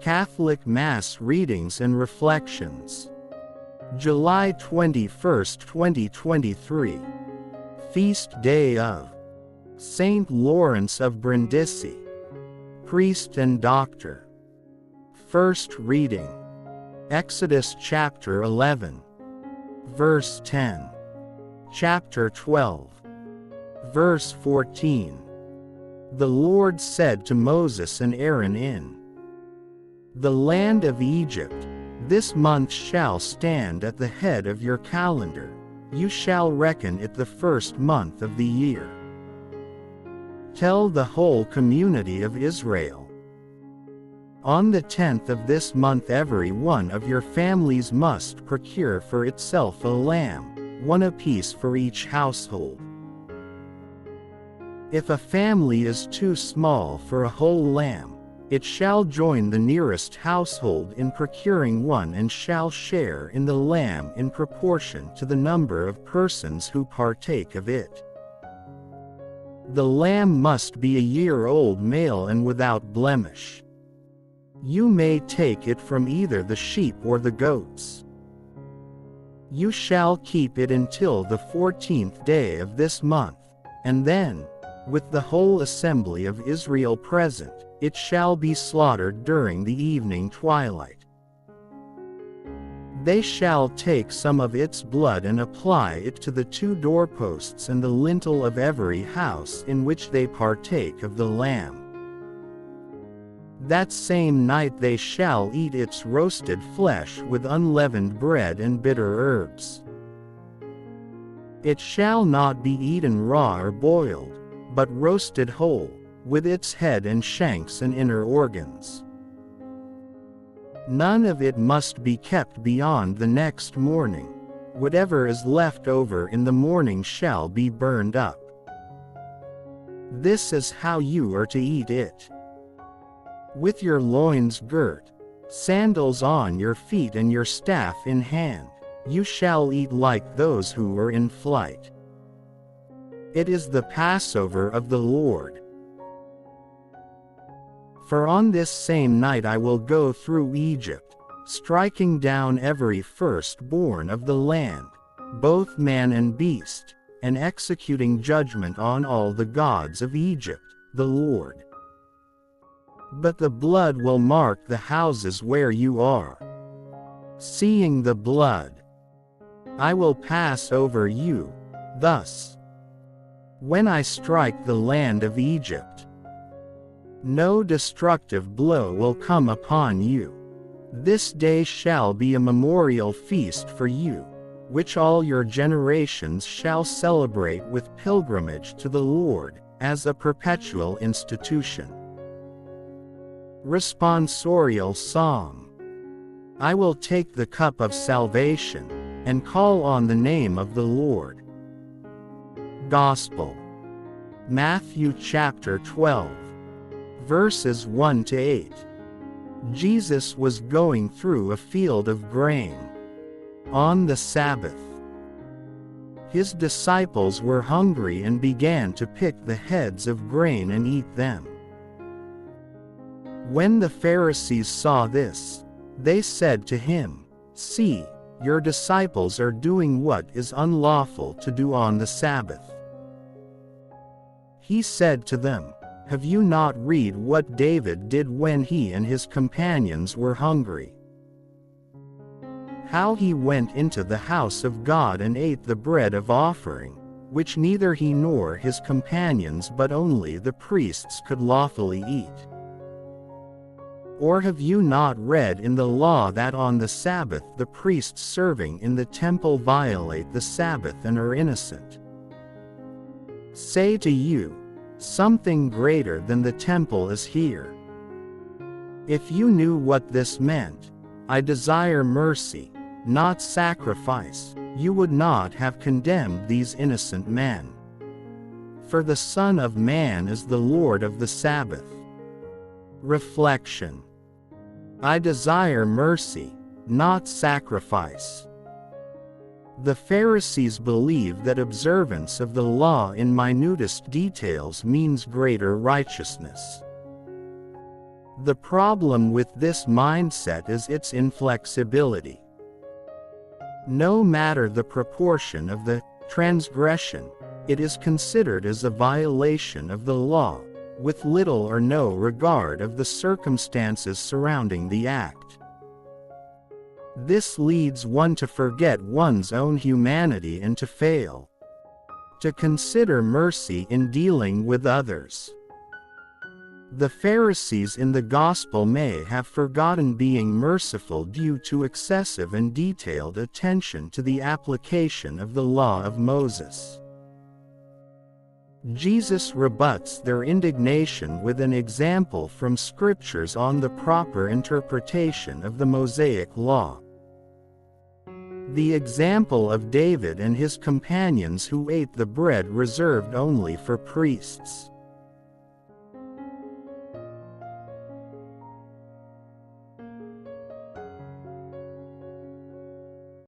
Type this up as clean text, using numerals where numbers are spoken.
Catholic Mass Readings and Reflections. July 21, 2023. Feast Day of Saint Lawrence of Brindisi, Priest and Doctor. First reading. Exodus chapter 11, verse 10. Chapter 12, verse 14. The Lord said to Moses and Aaron in the land of Egypt, "This month shall stand at the head of your calendar. You shall reckon it the first month of the year. Tell the whole community of Israel. On the 10th of this month every one of your families must procure for itself a lamb, one apiece for each household. If a family is too small for a whole lamb, it shall join the nearest household in procuring one and shall share in the lamb in proportion to the number of persons who partake of it. The lamb must be a year-old male and without blemish. You may take it from either the sheep or the goats. You shall keep it until the 14th day of this month, and then, with the whole assembly of Israel present, it shall be slaughtered during the evening twilight. They shall take some of its blood and apply it to the two doorposts and the lintel of every house in which they partake of the lamb. That same night they shall eat its roasted flesh with unleavened bread and bitter herbs. It shall not be eaten raw or boiled, but roasted whole, with its head and shanks and inner organs. None of it must be kept beyond the next morning. Whatever is left over in the morning shall be burned up. This is how you are to eat it. With your loins girt, sandals on your feet and your staff in hand, you shall eat like those who are in flight. It is the Passover of the Lord. For on this same night I will go through Egypt, striking down every firstborn of the land, both man and beast, and executing judgment on all the gods of Egypt, the Lord. But the blood will mark the houses where you are. Seeing the blood, I will pass over you, thus. When I strike the land of Egypt, no destructive blow will come upon you. This day shall be a memorial feast for you, which all your generations shall celebrate with pilgrimage to the Lord, as a perpetual institution. Responsorial Psalm. I will take the cup of salvation, and call on the name of the Lord. Gospel. Matthew chapter 12, verses 1 to 8. Jesus was going through a field of grain on the Sabbath. His disciples were hungry and began to pick the heads of grain and eat them. When the Pharisees saw this, they said to him, "See, your disciples are doing what is unlawful to do on the Sabbath." He said to them, "Have you not read what David did when he and his companions were hungry? How he went into the house of God and ate the bread of offering, which neither he nor his companions but only the priests could lawfully eat? Or have you not read in the law that on the Sabbath the priests serving in the temple violate the Sabbath and are innocent? Say to you, something greater than the temple is here. If you knew what this meant, I desire mercy, not sacrifice, you would not have condemned these innocent men. For the Son of Man is the Lord of the Sabbath." Reflection. I desire mercy, not sacrifice. The Pharisees believe that observance of the law in minutest details means greater righteousness. The problem with this mindset is its inflexibility. No matter the proportion of the transgression, it is considered as a violation of the law, with little or no regard of the circumstances surrounding the act. This leads one to forget one's own humanity and to fail to consider mercy in dealing with others. The Pharisees in the Gospel may have forgotten being merciful due to excessive and detailed attention to the application of the law of Moses. Jesus rebuts their indignation with an example from Scriptures on the proper interpretation of the Mosaic Law. The example of David and his companions who ate the bread reserved only for priests.